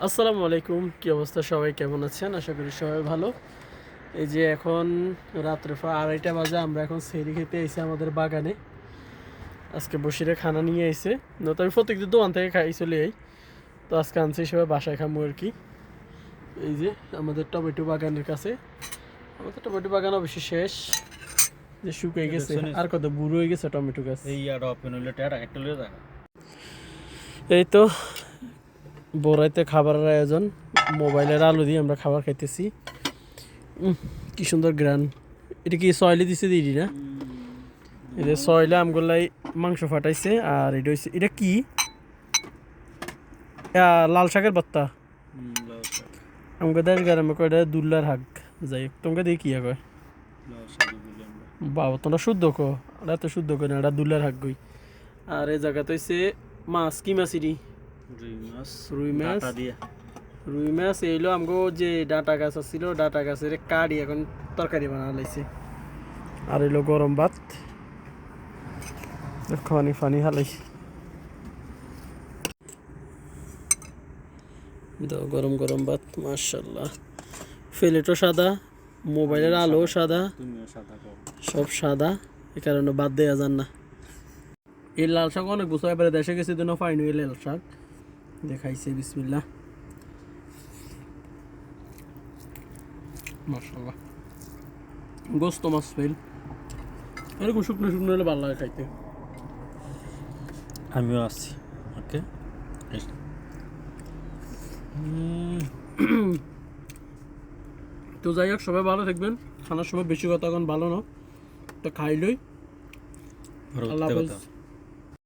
আসসালামু আলাইকুম, কি অবস্থা? সবাই কেমন আছেন? আশা করি সবাই ভালো। এই যে এখন রাত্রে 2:30 বাজে, আমরা এখন সেহরি খেতে আইছি আমাদের বাগানে। আজকে বসিরে খানা নিয়ে আইছে, নয়তো আমি প্রত্যেকদিন দোকান থেকে খাই চলে যাই, তো আজকে আনছি সবাই বাসায় খামু আর কি। এই যে আমাদের টমেটো বাগানের কাছে, আমাদের টমেটো বাগান অবশ্য শেষ, যে শুকিয়ে গেছে আর কত বুড়ো হয়ে গেছে টমেটো গাছ। এই তো বড়াইতে খাবারের আয়োজন, মোবাইলের আলো দিয়ে আমরা খাবার খাইতেছি। কি সুন্দর গ্রান। এটা কি সয়লে দিছে দিদি না? এটা সয়লে আমগুলাই মাংস ফাটাইছে। আর এটা হচ্ছে, এটা কি লাল শাকের ভর্তা। আমাকে দেশ গ্রামে কয় এটা দুল্লার হাক। যাই হোক, তোমাকে দিয়ে কি কয় বাবা, তোমরা শুদ্ধ কো, এটা তো শুদ্ধ কো না, এটা দুল্লার হাক গই। আর এই জায়গাতে হচ্ছে মাছ, কি মাছ এটি? রুই মাছ। রুই মাছ এইলো আমগো যে ডাটা গাছ ছিল, ডাটা গাছের কাটি এখন তরকারি বানা লাইছে। আর এলো গরম ভাত, ফানি ফানি হালাইছে। গরম গরম ভাত, মাশাল্লাহ। প্লেটও সাদা, মোবাইলের আলো সাদা, সব সাদা, এ কারণে বাদ দেওয়া যান না। এই লাল শাক অনেক বছর এবারে দেশে গেছে দিন পাইনি। এই লাল শাক দেখাইছে, বিসমিল্লাহ, মাশাল্লাহ। গোস্ত মাছ ফেল এরকম শুকনো শুকনো হলে ভালো লাগে খাইতে। আমিও আছি। ওকে, তো যাই হোক, সবাই ভালো থাকবেন। খানার সময় বেশি কথা এখন ভালো না, তো খাইলই। আল্লাহ হাফেজ।